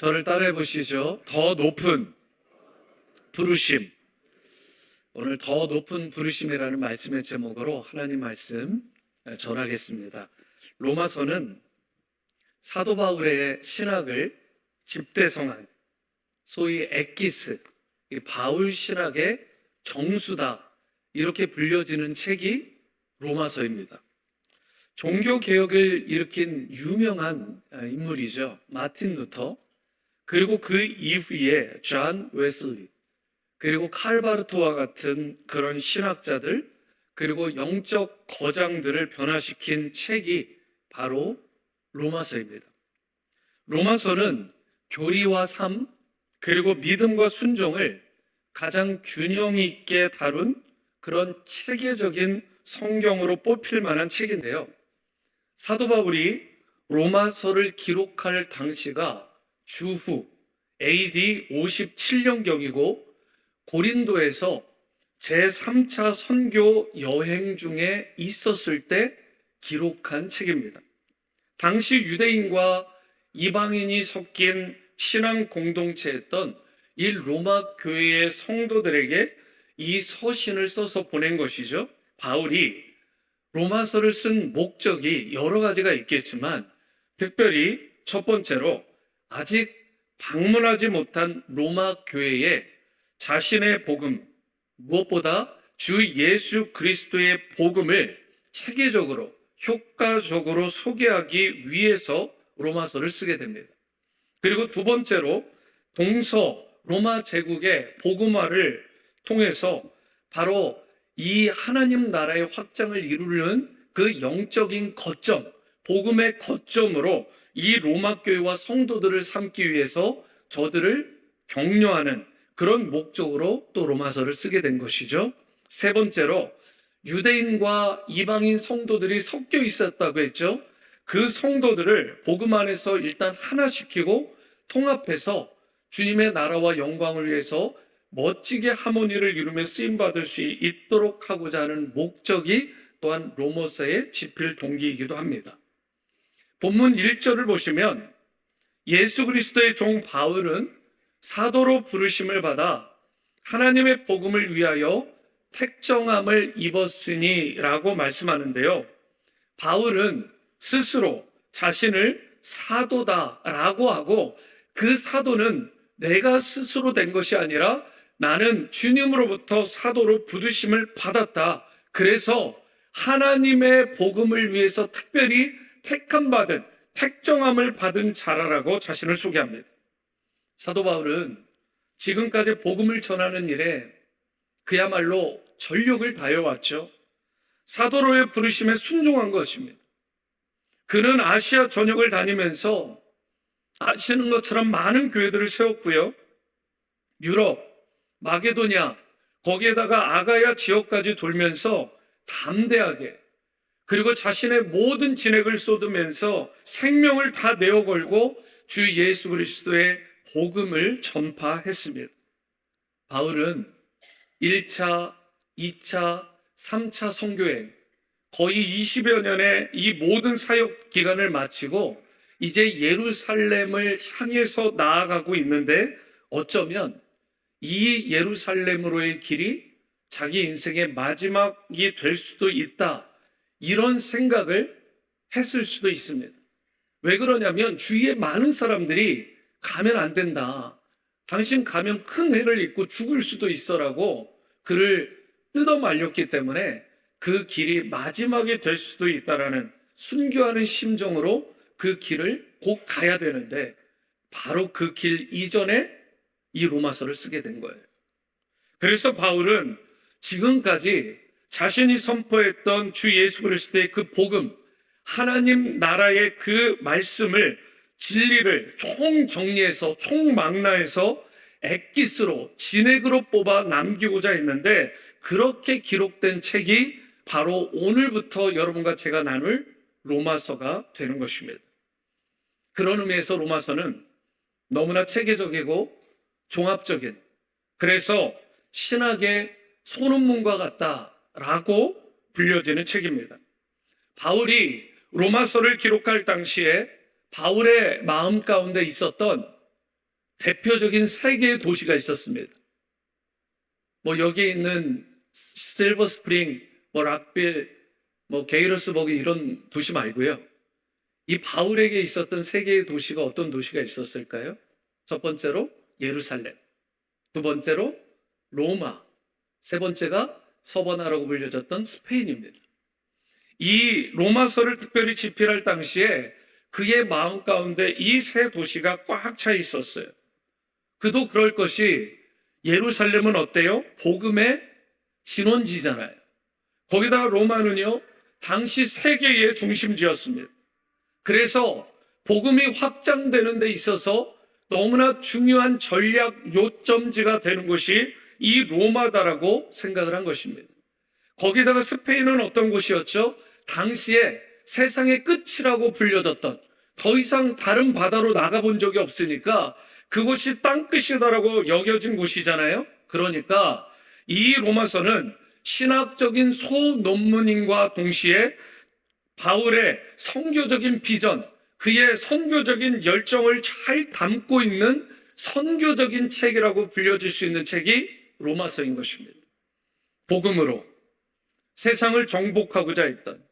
저를 따라해 보시죠. 더 높은 부르심. 오늘 더 높은 부르심이라는 말씀의 제목으로 하나님 말씀 전하겠습니다. 로마서는 사도 바울의 신학을 집대성한 소위 엑기스, 바울 신학의 정수다, 이렇게 불려지는 책이 로마서입니다. 종교개혁을 일으킨 유명한 인물이죠. 마틴 루터, 그리고 그 이후에 존 웨슬리, 그리고 칼바르토와 같은 그런 신학자들, 그리고 영적 거장들을 변화시킨 책이 바로 로마서입니다. 로마서는 교리와 삶, 그리고 믿음과 순종을 가장 균형 있게 다룬 그런 체계적인 성경으로 뽑힐 만한 책인데요. 사도 바울이 로마서를 기록할 당시가 주후 AD 57년경이고 고린도에서 제3차 선교 여행 중에 있었을 때 기록한 책입니다. 당시 유대인과 이방인이 섞인 신앙 공동체였던 이 로마 교회의 성도들에게 이 서신을 써서 보낸 것이죠. 바울이 로마서를 쓴 목적이 여러 가지가 있겠지만 특별히 첫 번째로 아직 방문하지 못한 로마 교회에 자신의 복음, 무엇보다 주 예수 그리스도의 복음을 체계적으로 효과적으로 소개하기 위해서 로마서를 쓰게 됩니다. 그리고 두 번째로 동서 로마 제국의 복음화를 통해서 바로 이 하나님 나라의 확장을 이루는 그 영적인 거점, 복음의 거점으로 이 로마 교회와 성도들을 삼기 위해서 저들을 격려하는 그런 목적으로 또 로마서를 쓰게 된 것이죠. 세 번째로 유대인과 이방인 성도들이 섞여 있었다고 했죠. 그 성도들을 복음 안에서 일단 하나시키고 통합해서 주님의 나라와 영광을 위해서 멋지게 하모니를 이루며 쓰임받을 수 있도록 하고자 하는 목적이 또한 로마서의 지필 동기이기도 합니다. 본문 1절을 보시면 예수 그리스도의 종 바울은 사도로 부르심을 받아 하나님의 복음을 위하여 택정함을 입었으니 라고 말씀하는데요. 바울은 스스로 자신을 사도다라고 하고 그 사도는 내가 스스로 된 것이 아니라 나는 주님으로부터 사도로 부르심을 받았다. 그래서 하나님의 복음을 위해서 특별히 택함받은, 택정함을 받은 자라라고 자신을 소개합니다. 사도 바울은 지금까지 복음을 전하는 일에 그야말로 전력을 다해왔죠. 사도로의 부르심에 순종한 것입니다. 그는 아시아 전역을 다니면서 아시는 것처럼 많은 교회들을 세웠고요. 유럽, 마게도냐, 거기에다가 아가야 지역까지 돌면서 담대하게, 그리고 자신의 모든 진액을 쏟으면서 생명을 다 내어 걸고 주 예수 그리스도의 복음을 전파했습니다. 바울은 1차, 2차, 3차 선교행 거의 20여 년의 이 모든 사역 기간을 마치고 이제 예루살렘을 향해서 나아가고 있는데 어쩌면 이 예루살렘으로의 길이 자기 인생의 마지막이 될 수도 있다, 이런 생각을 했을 수도 있습니다. 왜 그러냐면 주위에 많은 사람들이 가면 안 된다, 당신 가면 큰 해를 입고 죽을 수도 있어라고 그를 뜯어 말렸기 때문에 그 길이 마지막이 될 수도 있다라는 순교하는 심정으로 그 길을 곧 가야 되는데 바로 그 길 이전에 이 로마서를 쓰게 된 거예요. 그래서 바울은 지금까지 자신이 선포했던 주 예수 그리스도의 그 복음, 하나님 나라의 그 말씀을, 진리를 총정리해서 총망라해서 엑기스로, 진액으로 뽑아 남기고자 했는데 그렇게 기록된 책이 바로 오늘부터 여러분과 제가 나눌 로마서가 되는 것입니다. 그런 의미에서 로마서는 너무나 체계적이고 종합적인, 그래서 신학의 소논문과 같다라고 불려지는 책입니다. 바울이 로마서를 기록할 당시에 바울의 마음 가운데 있었던 대표적인 세 개의 도시가 있었습니다. 뭐 여기에 있는 실버 스프링, 뭐 락빌, 뭐 게이러스버그 이런 도시 말고요. 이 바울에게 있었던 세 개의 도시가 어떤 도시가 있었을까요? 첫 번째로 예루살렘, 두 번째로 로마, 세 번째가 서바나라고 불려졌던 스페인입니다. 이 로마서를 특별히 집필할 당시에 그의 마음 가운데 이 세 도시가 꽉 차 있었어요. 그도 그럴 것이 예루살렘은 어때요? 복음의 진원지잖아요. 거기다가 로마는요, 당시 세계의 중심지였습니다. 그래서 복음이 확장되는 데 있어서 너무나 중요한 전략 요점지가 되는 곳이 이 로마다라고 생각을 한 것입니다. 거기다가 스페인은 어떤 곳이었죠? 당시에 세상의 끝이라고 불려졌던, 더 이상 다른 바다로 나가본 적이 없으니까 그곳이 땅끝이다라고 여겨진 곳이잖아요. 그러니까 이 로마서는 신학적인 소논문인과 동시에 바울의 선교적인 비전, 그의 선교적인 열정을 잘 담고 있는 선교적인 책이라고 불려질 수 있는 책이 로마서인 것입니다. 복음으로 세상을 정복하고자 했던,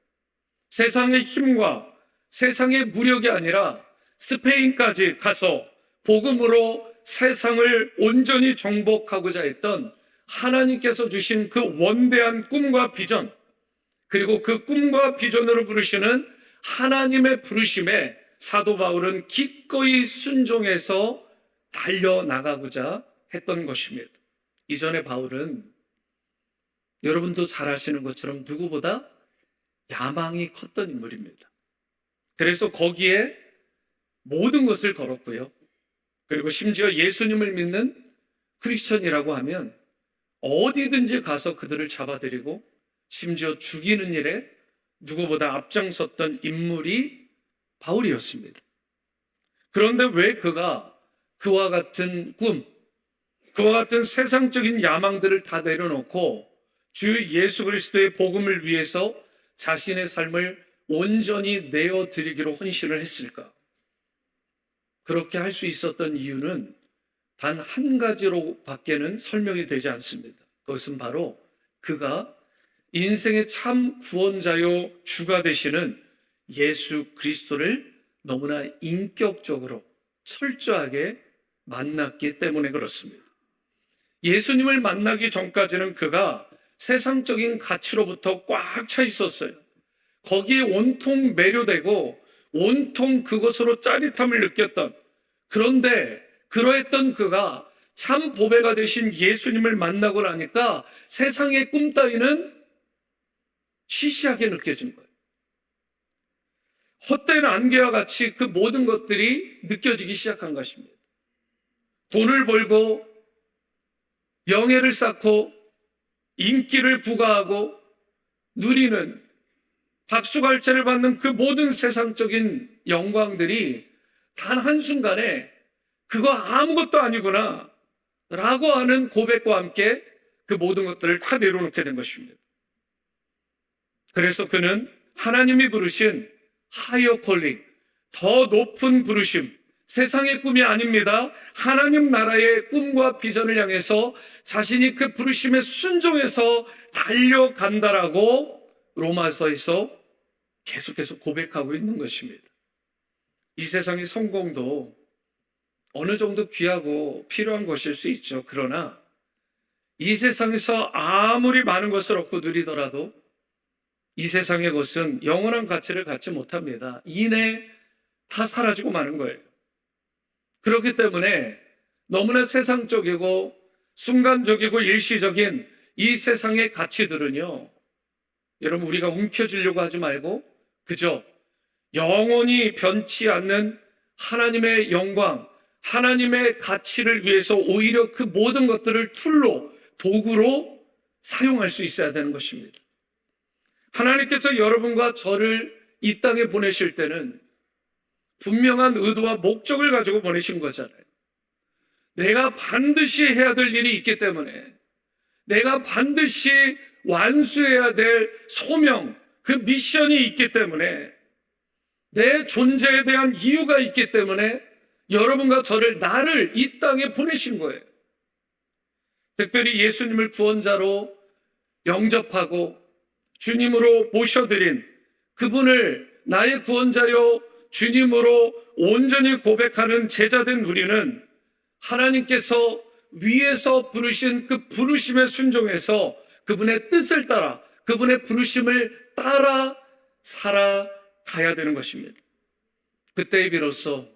세상의 힘과 세상의 무력이 아니라 스페인까지 가서 복음으로 세상을 온전히 정복하고자 했던 하나님께서 주신 그 원대한 꿈과 비전, 그리고 그 꿈과 비전으로 부르시는 하나님의 부르심에 사도 바울은 기꺼이 순종해서 달려나가고자 했던 것입니다. 이전에 바울은 여러분도 잘 아시는 것처럼 누구보다 야망이 컸던 인물입니다. 그래서 거기에 모든 것을 걸었고요. 그리고 심지어 예수님을 믿는 크리스천이라고 하면 어디든지 가서 그들을 잡아들이고 심지어 죽이는 일에 누구보다 앞장섰던 인물이 바울이었습니다. 그런데 왜 그가 그와 같은 꿈, 그와 같은 세상적인 야망들을 다 내려놓고 주 예수 그리스도의 복음을 위해서 자신의 삶을 온전히 내어드리기로 헌신을 했을까? 그렇게 할 수 있었던 이유는 단 한 가지로 밖에는 설명이 되지 않습니다. 그것은 바로 그가 인생의 참 구원자요 주가 되시는 예수 그리스도를 너무나 인격적으로 철저하게 만났기 때문에 그렇습니다. 예수님을 만나기 전까지는 그가 세상적인 가치로부터 꽉 차 있었어요. 거기에 온통 매료되고 온통 그것으로 짜릿함을 느꼈던, 그런데 그러했던 그가 참 보배가 되신 예수님을 만나고 나니까 세상의 꿈 따위는 시시하게 느껴진 거예요. 헛된 안개와 같이 그 모든 것들이 느껴지기 시작한 것입니다. 돈을 벌고 명예를 쌓고 인기를 부과하고 누리는, 박수갈채를 받는 그 모든 세상적인 영광들이 단 한순간에 그거 아무것도 아니구나 라고 하는 고백과 함께 그 모든 것들을 다 내려놓게 된 것입니다. 그래서 그는 하나님이 부르신 하이어 콜링, 더 높은 부르심, 세상의 꿈이 아닙니다. 하나님 나라의 꿈과 비전을 향해서 자신이 그 부르심에 순종해서 달려간다라고 로마서에서 계속해서 고백하고 있는 것입니다. 이 세상의 성공도 어느 정도 귀하고 필요한 것일 수 있죠. 그러나 이 세상에서 아무리 많은 것을 얻고 누리더라도 이 세상의 것은 영원한 가치를 갖지 못합니다. 이내 다 사라지고 마는 거예요. 그렇기 때문에 너무나 세상적이고 순간적이고 일시적인 이 세상의 가치들은요, 여러분 우리가 움켜쥐려고 하지 말고 그저 영원히 변치 않는 하나님의 영광, 하나님의 가치를 위해서 오히려 그 모든 것들을 툴로, 도구로 사용할 수 있어야 되는 것입니다. 하나님께서 여러분과 저를 이 땅에 보내실 때는 분명한 의도와 목적을 가지고 보내신 거잖아요. 내가 반드시 해야 될 일이 있기 때문에, 내가 반드시 완수해야 될 소명, 그 미션이 있기 때문에, 내 존재에 대한 이유가 있기 때문에 여러분과 저를, 나를 이 땅에 보내신 거예요. 특별히 예수님을 구원자로 영접하고 주님으로 모셔드린 그분을 나의 구원자요 주님으로 온전히 고백하는 제자된 우리는 하나님께서 위에서 부르신 그 부르심에 순종해서 그분의 뜻을 따라, 그분의 부르심을 따라 살아가야 되는 것입니다. 그때에 비로소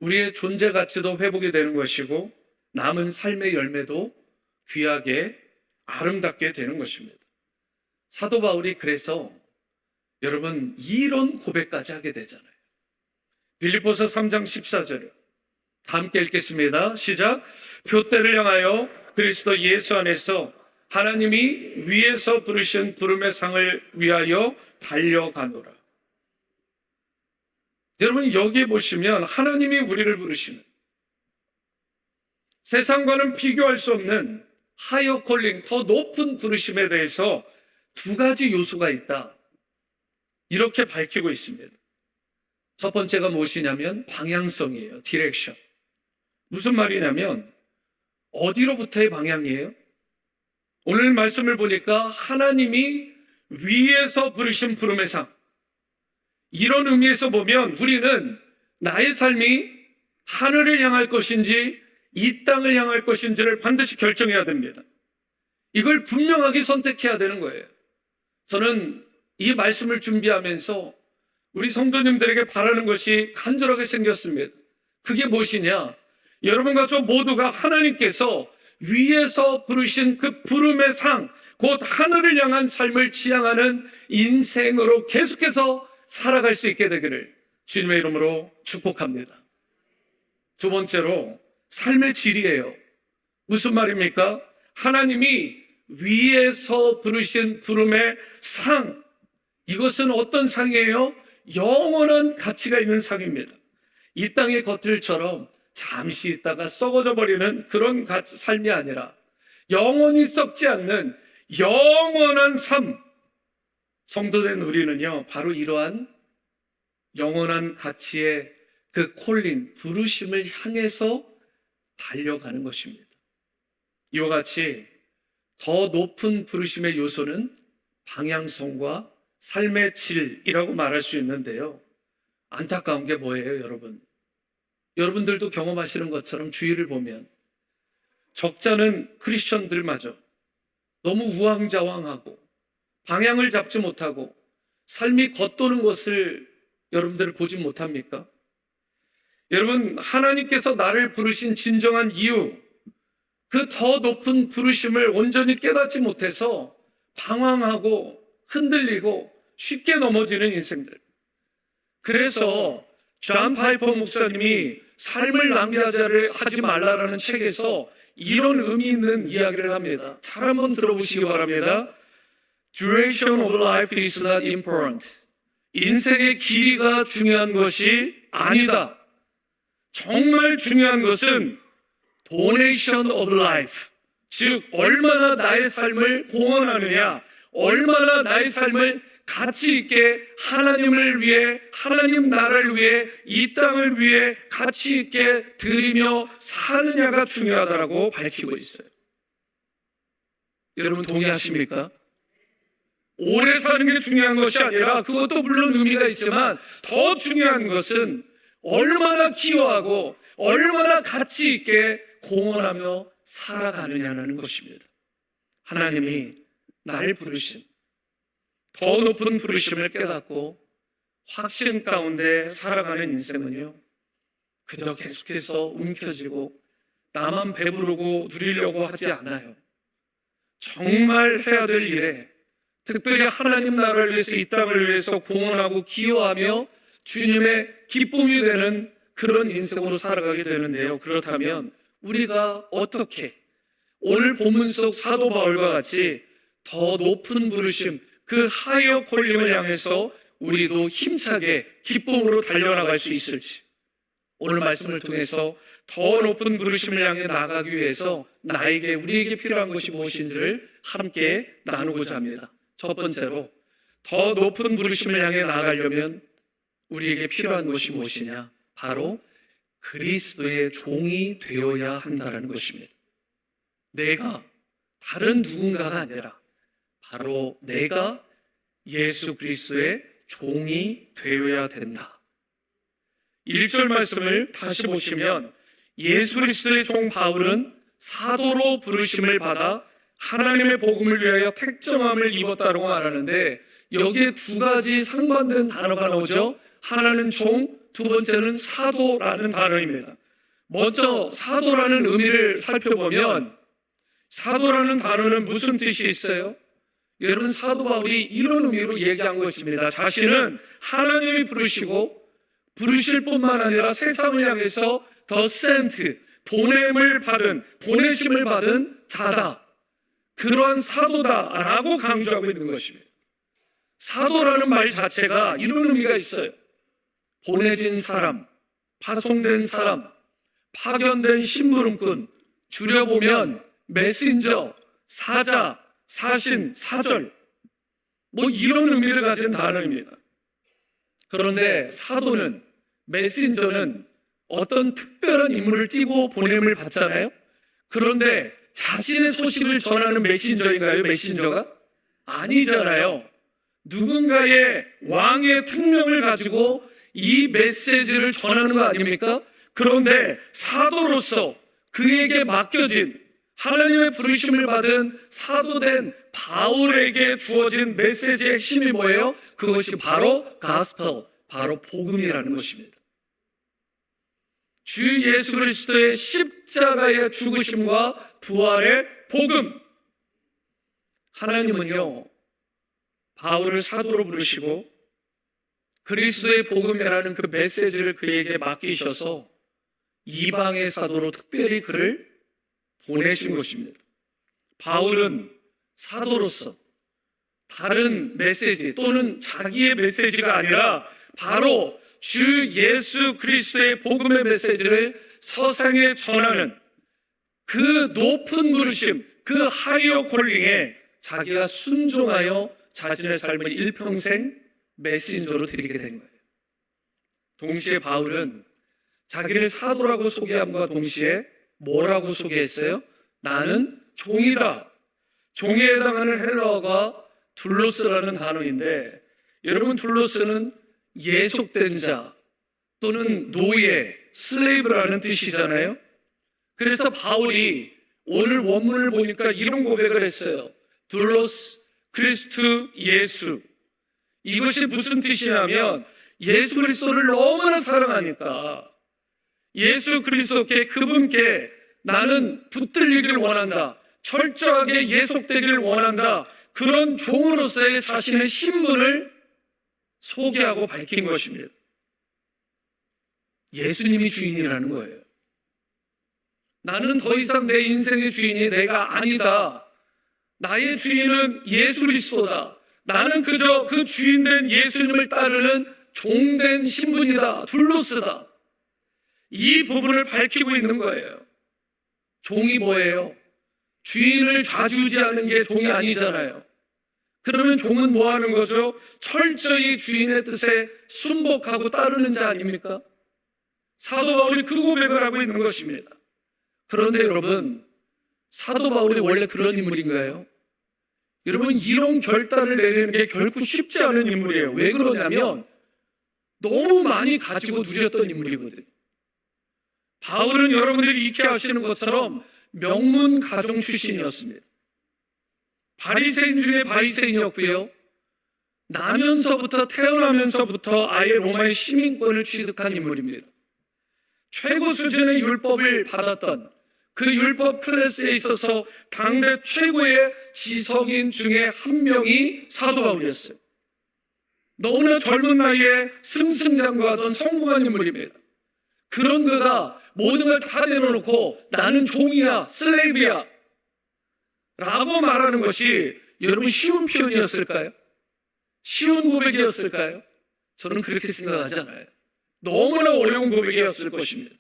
우리의 존재 가치도 회복이 되는 것이고 남은 삶의 열매도 귀하게 아름답게 되는 것입니다. 사도 바울이 그래서 여러분 이런 고백까지 하게 되잖아요. 빌립보서 3장 14절에 다 함께 읽겠습니다. 시작. 표대를 향하여 그리스도 예수 안에서 하나님이 위에서 부르신 부름의 상을 위하여 달려가노라. 여러분 여기에 보시면 하나님이 우리를 부르시는 세상과는 비교할 수 없는 하이어 콜링, 더 높은 부르심에 대해서 두 가지 요소가 있다. 이렇게 밝히고 있습니다. 첫 번째가 무엇이냐면 방향성이에요. 디렉션. 무슨 말이냐면 어디로부터의 방향이에요? 오늘 말씀을 보니까 하나님이 위에서 부르신 부름의 상. 이런 의미에서 보면 우리는 나의 삶이 하늘을 향할 것인지 이 땅을 향할 것인지를 반드시 결정해야 됩니다. 이걸 분명하게 선택해야 되는 거예요. 저는 이 말씀을 준비하면서 우리 성도님들에게 바라는 것이 간절하게 생겼습니다. 그게 무엇이냐? 여러분과 저 모두가 하나님께서 위에서 부르신 그 부름의 상, 곧 하늘을 향한 삶을 지향하는 인생으로 계속해서 살아갈 수 있게 되기를 주님의 이름으로 축복합니다. 두 번째로 삶의 질이에요. 무슨 말입니까? 하나님이 위에서 부르신 부름의 상, 이것은 어떤 상이에요? 영원한 가치가 있는 상입니다. 이 땅의 것들처럼 잠시 있다가 썩어져 버리는 그런 삶이 아니라 영원히 썩지 않는 영원한 삶. 성도된 우리는요, 바로 이러한 영원한 가치의 그 콜링, 부르심을 향해서 달려가는 것입니다. 이와 같이 더 높은 부르심의 요소는 방향성과 삶의 질이라고 말할 수 있는데요. 안타까운 게 뭐예요, 여러분? 여러분들도 경험하시는 것처럼 주위를 보면 적잖은 크리스천들마저 너무 우왕좌왕하고 방향을 잡지 못하고 삶이 겉도는 것을 여러분들을 보지 못합니까? 여러분, 하나님께서 나를 부르신 진정한 이유, 그 더 높은 부르심을 온전히 깨닫지 못해서 방황하고 흔들리고 쉽게 넘어지는 인생들. 그래서 존 파이퍼 목사님이 삶을 낭비하지 말라라는 책에서 이런 의미 있는 이야기를 합니다. 잘 한번 들어보시기 바랍니다. Duration of life is not important. 인생의 길이가 중요한 것이 아니다. 정말 중요한 것은 Donation of life. 즉 얼마나 나의 삶을 공헌하느냐, 얼마나 나의 삶을 가치 있게 하나님을 위해, 하나님 나라를 위해, 이 땅을 위해 가치 있게 드리며 사느냐가 중요하다고 밝히고 있어요. 여러분 동의하십니까? 오래 사는 게 중요한 것이 아니라, 그것도 물론 의미가 있지만 더 중요한 것은 얼마나 기여하고 얼마나 가치 있게 공헌하며 살아가느냐는 것입니다. 하나님이 나를 부르신 더 높은 부르심을 깨닫고 확신 가운데 살아가는 인생은요, 그저 계속해서 움켜쥐고 나만 배부르고 누리려고 하지 않아요. 정말 해야 될 일에, 특별히 하나님 나라를 위해서, 이 땅을 위해서 공헌하고 기여하며 주님의 기쁨이 되는 그런 인생으로 살아가게 되는데요. 그렇다면 우리가 어떻게 오늘 본문 속 사도 바울과 같이 더 높은 부르심, 그 하이어 콜링을 향해서 우리도 힘차게 기쁨으로 달려나갈 수 있을지, 오늘 말씀을 통해서 더 높은 부르심을 향해 나가기 위해서 나에게, 우리에게 필요한 것이 무엇인지를 함께 나누고자 합니다. 첫 번째로, 더 높은 부르심을 향해 나가려면 우리에게 필요한 것이 무엇이냐? 바로 그리스도의 종이 되어야 한다는 것입니다. 내가 다른 누군가가 아니라 바로 내가 예수 그리스도의 종이 되어야 된다. 1절 말씀을 다시 보시면 예수 그리스도의 종 바울은 사도로 부르심을 받아 하나님의 복음을 위하여 택정함을 입었다고 말하는데, 여기에 두 가지 상반된 단어가 나오죠. 하나는 종, 두 번째는 사도라는 단어입니다. 먼저 사도라는 의미를 살펴보면, 사도라는 단어는 무슨 뜻이 있어요? 여러분, 사도 바울이 이런 의미로 얘기한 것입니다. 자신은 하나님이 부르시고 부르실 뿐만 아니라 세상을 향해서 더 센트, 보내심을 받은 자다, 그러한 사도다라고 강조하고 있는 것입니다. 사도라는 말 자체가 이런 의미가 있어요. 보내진 사람, 파송된 사람, 파견된 심부름꾼, 줄여보면 메신저, 사자, 사신, 사절, 이런 의미를 가진 단어입니다. 그런데 사도는, 메신저는 어떤 특별한 인물을 띄고 보냄을 받잖아요. 그런데 자신의 소식을 전하는 메신저인가요? 메신저가? 아니잖아요. 누군가의 왕의 특명을 가지고 이 메시지를 전하는 거 아닙니까? 그런데 사도로서 그에게 맡겨진, 하나님의 부르심을 받은 사도된 바울에게 주어진 메시지의 핵심이 뭐예요? 그것이 바로 가스펠, 바로 복음이라는 것입니다. 주 예수 그리스도의 십자가의 죽으심과 부활의 복음. 하나님은요, 바울을 사도로 부르시고 그리스도의 복음이라는 그 메시지를 그에게 맡기셔서 이방의 사도로 특별히 그를 보내신 것입니다. 바울은 사도로서 다른 메시지 또는 자기의 메시지가 아니라 바로 주 예수 그리스도의 복음의 메시지를 서상에 전하는 그 높은 부르심, 그 하이어 콜링에 자기가 순종하여 자신의 삶을 일평생 메신저로 드리게 된 거예요. 동시에 바울은 자기를 사도라고 소개함과 동시에 뭐라고 소개했어요? 나는 종이다. 종에 해당하는 헬라어가 둘로스라는 단어인데, 여러분, 둘로스는 예속된 자 또는 노예, 슬레이브라는 뜻이잖아요. 그래서 바울이 오늘 원문을 보니까 이런 고백을 했어요. 둘로스, 크리스투, 예수. 이것이 무슨 뜻이냐면 예수 그리스도를 너무나 사랑하니까 예수 그리스도께, 그분께 나는 붙들리길 원한다, 철저하게 예속되기를 원한다, 그런 종으로서의 자신의 신분을 소개하고 밝힌 것입니다. 예수님이 주인이라는 거예요. 나는 더 이상 내 인생의 주인이 내가 아니다. 나의 주인은 예수 그리스도다. 나는 그저 그 주인된 예수님을 따르는 종된 신분이다, 둘로스다. 이 부분을 밝히고 있는 거예요. 종이 뭐예요? 주인을 좌지우지하는 게 종이 아니잖아요. 그러면 종은 뭐 하는 거죠? 철저히 주인의 뜻에 순복하고 따르는 자 아닙니까? 사도 바울이 그 고백을 하고 있는 것입니다. 그런데 여러분, 사도 바울이 원래 그런 인물인가요? 여러분, 이런 결단을 내리는 게 결코 쉽지 않은 인물이에요. 왜 그러냐면 너무 많이 가지고 누렸던 인물이거든요. 바울은 여러분들이 익히 아시는 것처럼 명문 가정 출신이었습니다. 바리새인 중에 바리새인이었고요. 태어나면서부터 아예 로마의 시민권을 취득한 인물입니다. 최고 수준의 율법을 받았던 그 율법 클래스에 있어서 당대 최고의 지성인 중에 한 명이 사도 바울이었어요. 너무나 젊은 나이에 승승장구하던 성공한 인물입니다. 그런 그가 모든 걸 다 내려놓고 나는 종이야, 슬레이브야 라고 말하는 것이 여러분 쉬운 표현이었을까요? 쉬운 고백이었을까요? 저는 그렇게 생각하지 않아요. 너무나 어려운 고백이었을 것입니다.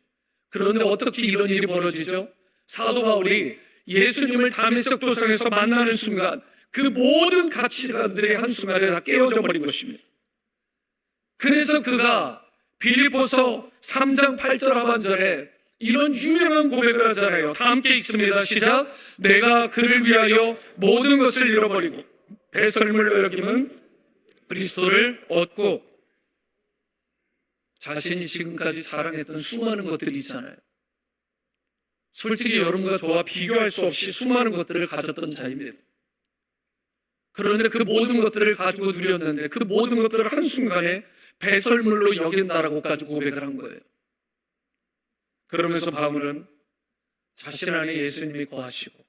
그런데 어떻게 이런 일이 벌어지죠? 사도 바울이 예수님을 다메섹 도상에서 만나는 순간 그 모든 가치관들이 한순간에 다 깨어져 버린 것입니다. 그래서 그가 빌립보서 3장 8절 하반절에 이런 유명한 고백을 하잖아요. 다 함께 읽습니다. 시작. 내가 그를 위하여 모든 것을 잃어버리고 배설물로 여김은 그리스도를 얻고, 자신이 지금까지 자랑했던 수많은 것들이 있잖아요. 솔직히 여러분과 저와 비교할 수 없이 수많은 것들을 가졌던 자입니다. 그런데 그 모든 것들을 가지고 누렸는데 그 모든 것들을 한순간에 배설물로 여긴다라고까지 고백을 한 거예요. 그러면서 바울은 자신 안에 예수님이 거하시고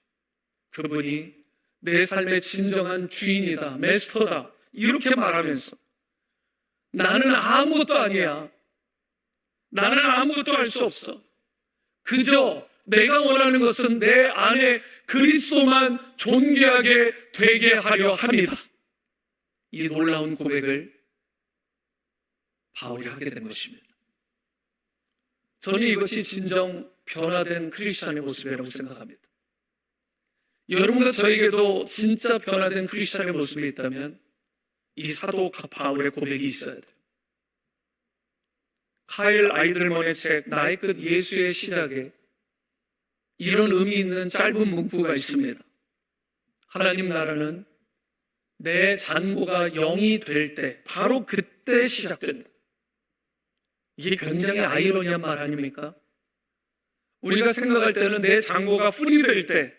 그분이 내 삶의 진정한 주인이다, 메스터다, 이렇게 말하면서 나는 아무것도 아니야. 나는 아무것도 할 수 없어. 그저 내가 원하는 것은 내 안에 그리스도만 존귀하게 되게 하려 합니다. 이 놀라운 고백을 바울이 하게 된 것입니다. 저는 이것이 진정 변화된 크리스찬의 모습이라고 생각합니다. 여러분과 저에게도 진짜 변화된 크리스찬의 모습이 있다면 이 사도 바울의 고백이 있어야 돼요. 카일 아이들먼의 책 나의 끝 예수의 시작에 이런 의미 있는 짧은 문구가 있습니다. 하나님 나라는 내 잔고가 0이 될 때, 바로 그때 시작된다. 이게 굉장히 아이러니한 말 아닙니까? 우리가 생각할 때는 내 잔고가 풀이 될 때,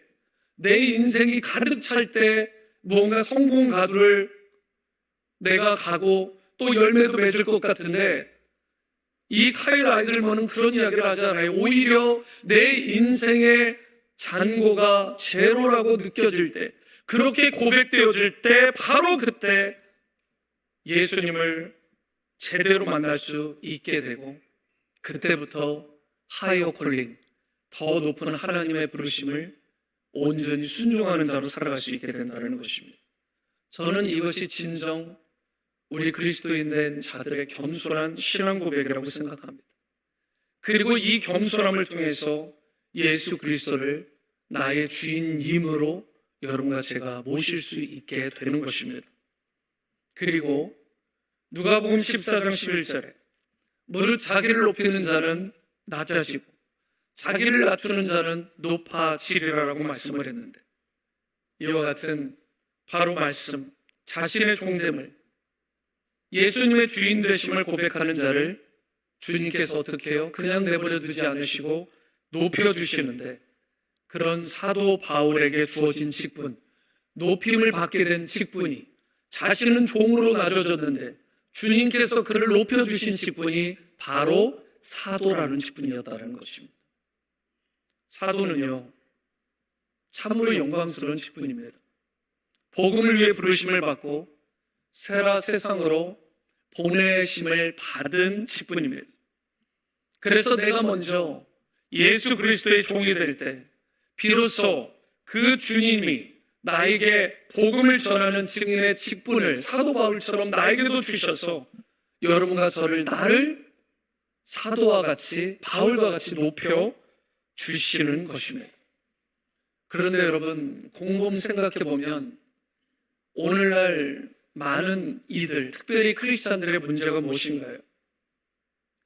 내 인생이 가득 찰 때 무언가 성공 가두를 내가 가고 또 열매도 맺을 것 같은데, 이 카일 아이들먼은 그런 이야기를 하잖아요. 오히려 내 인생의 잔고가 제로라고 느껴질 때, 그렇게 고백되어질 때, 바로 그때 예수님을 제대로 만날 수 있게 되고, 그때부터 하이어 콜링, 더 높은 하나님의 부르심을 온전히 순종하는 자로 살아갈 수 있게 된다는 것입니다. 저는 이것이 진정 우리 그리스도인 된 자들의 겸손한 신앙 고백이라고 생각합니다. 그리고 이 겸손함을 통해서 예수 그리스도를 나의 주인님으로 여러분과 제가 모실 수 있게 되는 것입니다. 그리고 누가복음 14장 11절에 무릇 자기를 높이는 자는 낮아지고 자기를 낮추는 자는 높아지리라라고 말씀을 했는데, 이와 같은 바로 말씀, 자신의 종됨을, 예수님의 주인 되심을 고백하는 자를 주님께서 어떻게 해요? 그냥 내버려 두지 않으시고 높여주시는데, 그런 사도 바울에게 주어진 직분, 높임을 받게 된 직분이, 자신은 종으로 낮아졌는데 주님께서 그를 높여주신 직분이 바로 사도라는 직분이었다는 것입니다. 사도는요, 참으로 영광스러운 직분입니다. 복음을 위해 부르심을 받고 세라 세상으로 보내심을 받은 직분입니다. 그래서 내가 먼저 예수 그리스도의 종이 될 때 비로소 그 주님이 나에게 복음을 전하는 증인의 직분을 사도 바울처럼 나에게도 주셔서 여러분과 저를, 나를 사도와 같이, 바울과 같이 높여 주시는 것입니다. 그런데 여러분, 곰곰 생각해 보면 오늘날 많은 이들, 특별히 크리스찬들의 문제가 무엇인가요?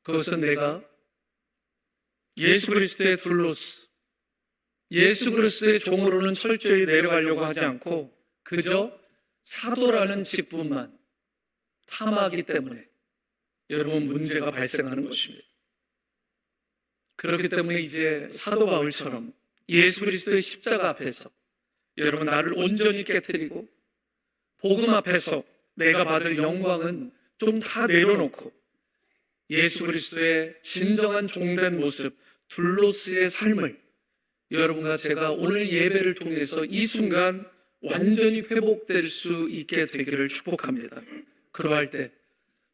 그것은 내가 예수 그리스도의 둘로스, 예수 그리스도의 종으로는 철저히 내려가려고 하지 않고 그저 사도라는 직분만 탐하기 때문에 여러분 문제가 발생하는 것입니다. 그렇기 때문에 이제 사도 바울처럼 예수 그리스도의 십자가 앞에서 여러분 나를 온전히 깨트리고 복음 앞에서 내가 받을 영광은 좀 다 내려놓고 예수 그리스도의 진정한 종된 모습, 둘로스의 삶을 여러분과 제가 오늘 예배를 통해서 이 순간 완전히 회복될 수 있게 되기를 축복합니다. 그러할 때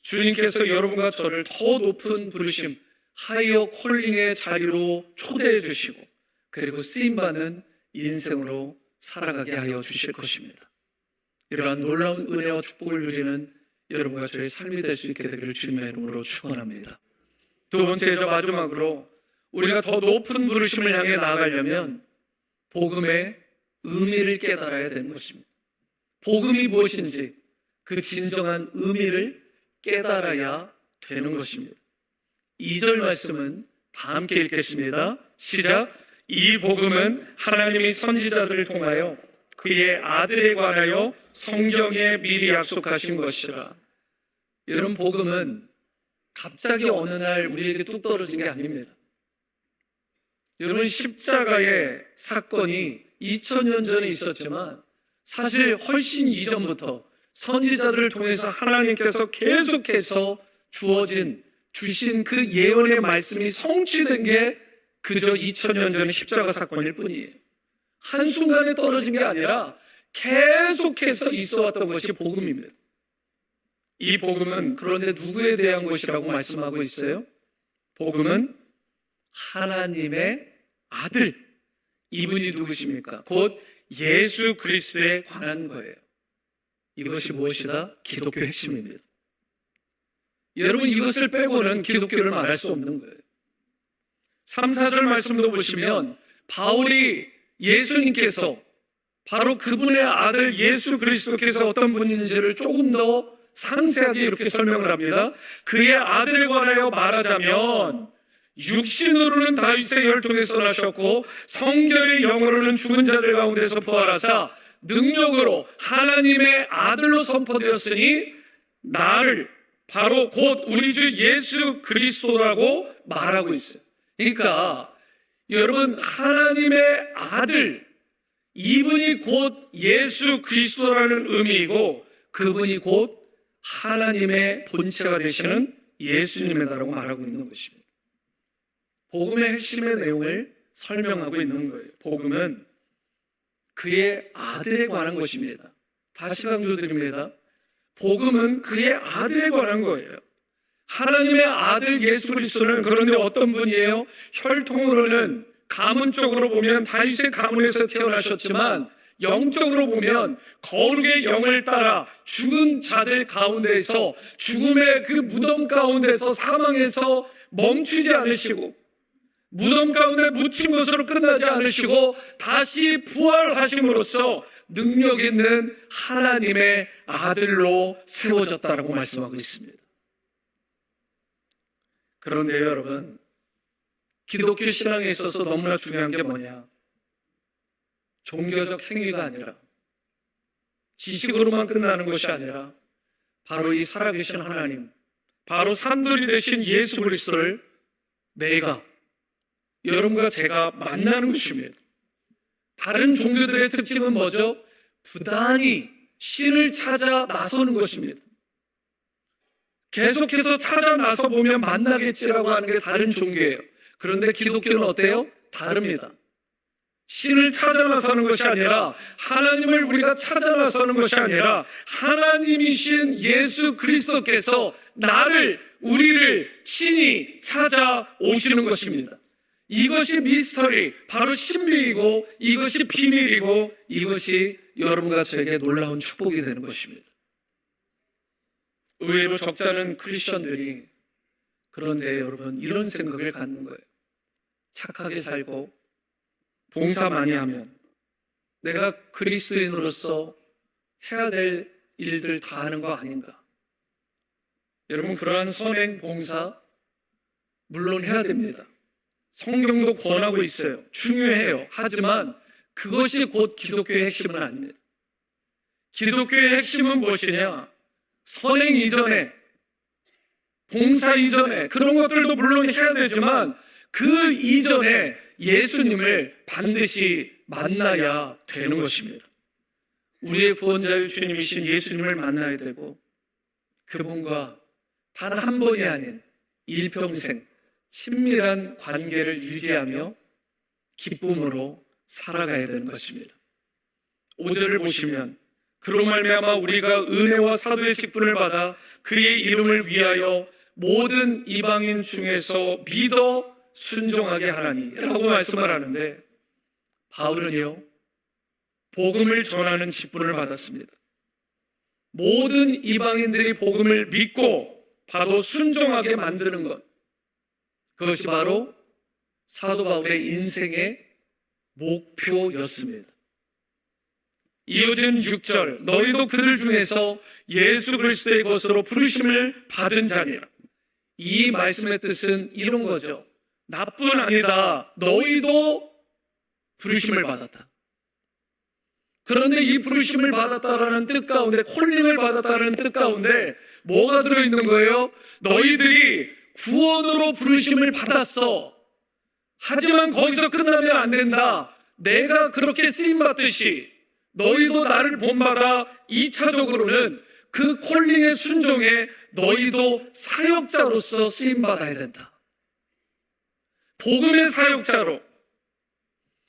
주님께서 여러분과 저를 더 높은 부르심, 하이어 콜링의 자리로 초대해 주시고 그리고 쓰임받는 인생으로 살아가게 하여 주실 것입니다. 이러한 놀라운 은혜와 축복을 누리는 여러분과 저의 삶이 될 수 있게 되기를 주님의 이름으로 축원합니다. 두 번째이자 마지막으로 우리가 더 높은 부르심을 향해 나아가려면 복음의 의미를 깨달아야 되는 것입니다. 복음이 무엇인지 그 진정한 의미를 깨달아야 되는 것입니다. 2절 말씀은 다 함께 읽겠습니다. 시작. 이 복음은 하나님이 선지자들을 통하여 그의 아들에 관하여 성경에 미리 약속하신 것이라. 여러분, 복음은 갑자기 어느 날 우리에게 뚝 떨어진 게 아닙니다. 여러분, 십자가의 사건이 2000년 전에 있었지만 사실 훨씬 이전부터 선지자들을 통해서 하나님께서 계속해서 주신 그 예언의 말씀이 성취된 게 그저 2000년 전의 십자가 사건일 뿐이에요. 한순간에 떨어진 게 아니라 계속해서 있어왔던 것이 복음입니다. 이 복음은 그런데 누구에 대한 것이라고 말씀하고 있어요? 복음은 하나님의 아들, 이분이 누구십니까? 곧 예수 그리스도에 관한 거예요. 이것이 무엇이다? 기독교 핵심입니다. 여러분, 이것을 빼고는 기독교를 말할 수 없는 거예요. 3, 4절 말씀도 보시면 바울이 예수님께서 바로 그분의 아들 예수 그리스도께서 어떤 분인지를 조금 더 상세하게 이렇게 설명을 합니다. 그의 아들에 관하여 말하자면 육신으로는 다윗의 혈통에서 나셨고 성결의 영으로는 죽은 자들 가운데서 부활하사 능력으로 하나님의 아들로 선포되었으니 나를 바로 곧 우리 주 예수 그리스도라고 말하고 있어요. 그러니까 여러분, 하나님의 아들, 이분이 곧 예수 그리스도라는 의미이고 그분이 곧 하나님의 본체가 되시는 예수님이다라고 말하고 있는 것입니다. 복음의 핵심의 내용을 설명하고 있는 거예요. 복음은 그의 아들에 관한 것입니다. 다시 강조드립니다. 복음은 그의 아들에 관한 거예요. 하나님의 아들 예수 그리스도는 그런데 어떤 분이에요? 혈통으로는 가문적으로 보면 다윗의 가문에서 태어나셨지만 영적으로 보면 거룩의 영을 따라 죽은 자들 가운데서 죽음의 그 무덤 가운데서 사망해서 멈추지 않으시고 무덤 가운데 묻힌 것으로 끝나지 않으시고 다시 부활하심으로써 능력 있는 하나님의 아들로 세워졌다라고 말씀하고 있습니다. 그런데 여러분, 기독교 신앙에 있어서 너무나 중요한 게 뭐냐? 종교적 행위가 아니라 지식으로만 끝나는 것이 아니라 바로 이 살아계신 하나님, 바로 산돌이 되신 예수 그리스도를 내가, 여러분과 제가 만나는 것입니다. 다른 종교들의 특징은 뭐죠? 부단히 신을 찾아 나서는 것입니다. 계속해서 찾아 나서 보면 만나겠지라고 하는 게 다른 종교예요. 그런데 기독교는 어때요? 다릅니다. 신을 찾아 나서는 것이 아니라 하나님을 우리가 찾아 나서는 것이 아니라 하나님이신 예수 그리스도께서 우리를 친히 찾아오시는 것입니다. 이것이 미스터리, 바로 신비이고 이것이 비밀이고 이것이 여러분과 저에게 놀라운 축복이 되는 것입니다. 의외로 적잖은 크리스천들이 그런데 여러분 이런 생각을 갖는 거예요. 착하게 살고 봉사 많이 하면 내가 그리스도인으로서 해야 될 일들 다 하는 거 아닌가? 여러분, 그러한 선행 봉사 물론 해야 됩니다. 성경도 권하고 있어요. 중요해요. 하지만 그것이 곧 기독교의 핵심은 아닙니다. 기독교의 핵심은 무엇이냐? 선행 이전에, 봉사 이전에 그런 것들도 물론 해야 되지만 그 이전에 예수님을 반드시 만나야 되는 것입니다. 우리의 구원자유 주님이신 예수님을 만나야 되고 그분과 단 한 번이 아닌 일평생 친밀한 관계를 유지하며 기쁨으로 살아가야 되는 것입니다. 5절을 보시면 그로 말미암아 우리가 은혜와 사도의 직분을 받아 그의 이름을 위하여 모든 이방인 중에서 믿어 순종하게 하나니 라고 말씀을 하는데 바울은요, 복음을 전하는 직분을 받았습니다. 모든 이방인들이 복음을 믿고 바로 순종하게 만드는 것, 그것이 바로 사도 바울의 인생의 목표였습니다. 이어진 6절, 너희도 그들 중에서 예수 그리스도의 것으로 부르심을 받은 자니라. 이 말씀의 뜻은 이런 거죠. 나뿐 아니다. 너희도 부르심을 받았다. 그런데 이 부르심을 받았다라는 뜻 가운데, 콜링을 받았다라는 뜻 가운데 뭐가 들어있는 거예요? 너희들이 구원으로 부르심을 받았어. 하지만 거기서 끝나면 안 된다. 내가 그렇게 쓰임받듯이 너희도 나를 본받아 2차적으로는 그 콜링의 순종에 너희도 사역자로서 쓰임받아야 된다. 복음의 사역자로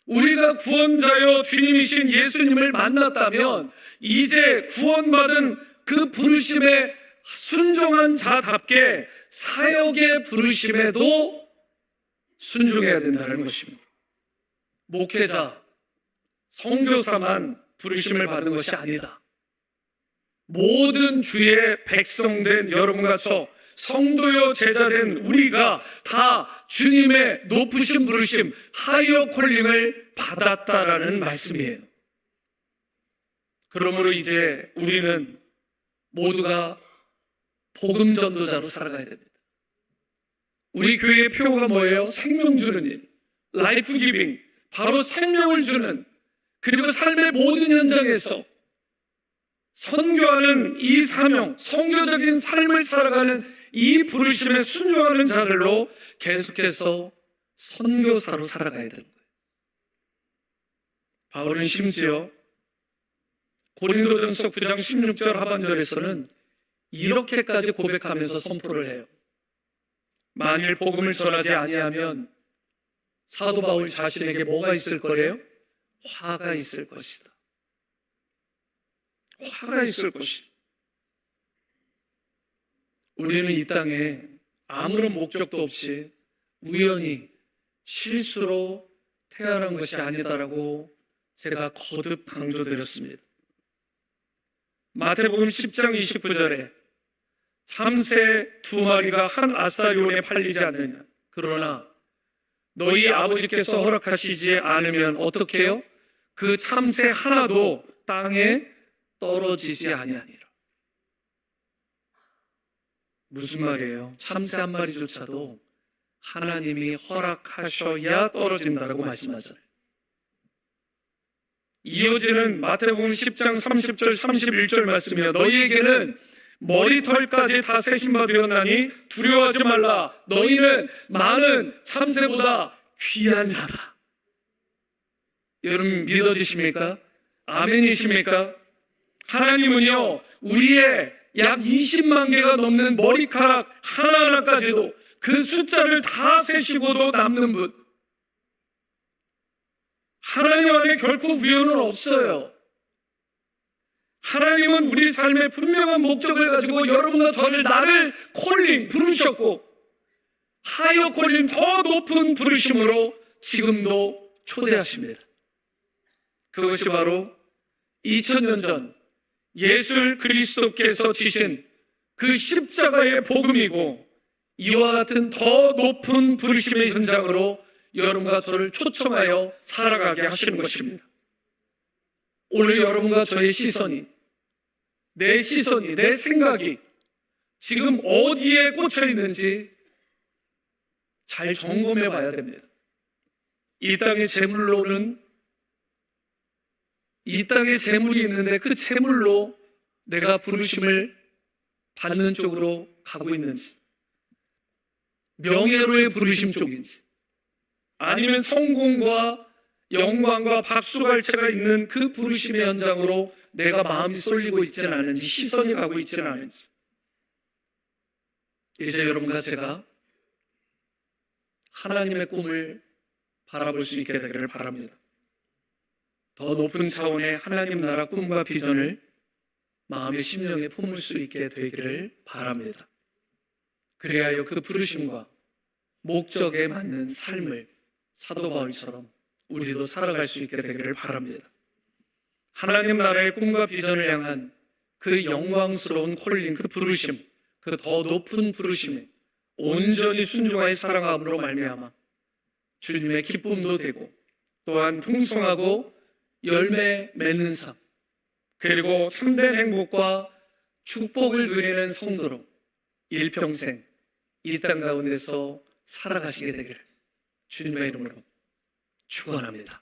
우리가 구원자여 주님이신 예수님을 만났다면 이제 구원받은 그 부르심에 순종한 자답게 사역의 부르심에도 순종해야 된다는 것입니다. 목회자, 선교사만 부르심을 받은 것이 아니다. 모든 주의 백성된 여러분과 저 성도여 제자된 우리가 다 주님의 높으신 부르심, 하이어 콜링을 받았다라는 말씀이에요. 그러므로 이제 우리는 모두가 복음 전도자로 살아가야 됩니다. 우리 교회의 표가 뭐예요? 생명 주는 일, 라이프 기빙, 바로 생명을 주는, 그리고 삶의 모든 현장에서 선교하는 이 사명, 선교적인 삶을 살아가는 이 부르심에 순종하는 자들로 계속해서 선교사로 살아가야 되는 거예요. 바울은 심지어 고린도전서 9장 16절 하반절에서는 이렇게까지 고백하면서 선포를 해요. 만일 복음을 전하지 아니하면 사도 바울 자신에게 뭐가 있을 거래요? 화가 있을 것이다. 화가 있을 것이다. 우리는 이 땅에 아무런 목적도 없이 우연히 실수로 태어난 것이 아니다라고 제가 거듭 강조드렸습니다. 마태복음 10장 29절에 참새 2마리가 한 아사리온에 팔리지 않느냐. 그러나 너희 아버지께서 허락하시지 않으면 어떻게 해요? 그 참새 하나도 땅에 떨어지지 아니하니라. 무슨 말이에요? 참새 한 마리조차도 하나님이 허락하셔야 떨어진다라고 말씀하잖아요. 이어지는 마태복음 10장 30절 31절 말씀이요. 너희에게는 머리털까지 다 세신 바 되었나니 두려워하지 말라. 너희는 많은 참새보다 귀한 자다. 여러분 믿어지십니까? 아멘이십니까? 하나님은요, 우리의 약 20만 개가 넘는 머리카락 하나하나까지도 그 숫자를 다 세시고도 남는 분, 하나님 안에 결코 우연은 없어요. 하나님은 우리 삶의 분명한 목적을 가지고 여러분과 저를, 나를 콜링, 부르셨고 하이어 콜링, 더 높은 부르심으로 지금도 초대하십니다. 그것이 바로 2000년 전 예수 그리스도께서 지신 그 십자가의 복음이고, 이와 같은 더 높은 부르심의 현장으로 여러분과 저를 초청하여 살아가게 하시는 것입니다. 오늘 여러분과 저의 시선이, 내 시선이, 내 생각이 지금 어디에 꽂혀 있는지 잘 점검해 봐야 됩니다. 이 땅의 재물로는, 이 땅에 재물이 있는데 그 재물로 내가 부르심을 받는 쪽으로 가고 있는지, 명예로의 부르심 쪽인지, 아니면 성공과 영광과 박수갈채가 있는 그 부르심의 현장으로 내가 마음이 쏠리고 있지는 않은지, 시선이 가고 있지는 않은지. 이제 여러분과 제가 하나님의 꿈을 바라볼 수 있게 되기를 바랍니다. 더 높은 차원의 하나님 나라 꿈과 비전을 마음의 심령에 품을 수 있게 되기를 바랍니다. 그래야 그 부르심과 목적에 맞는 삶을 사도 바울처럼 우리도 살아갈 수 있게 되기를 바랍니다. 하나님 나라의 꿈과 비전을 향한 그 영광스러운 콜링, 그 부르심, 그 더 높은 부르심에 온전히 순종하여 살아감으로 말미암아 주님의 기쁨도 되고, 또한 풍성하고 열매 맺는 삶, 그리고 참된 행복과 축복을 누리는 성도로 일평생 이 땅 가운데서 살아가시게 되기를 주님의 이름으로 축원합니다.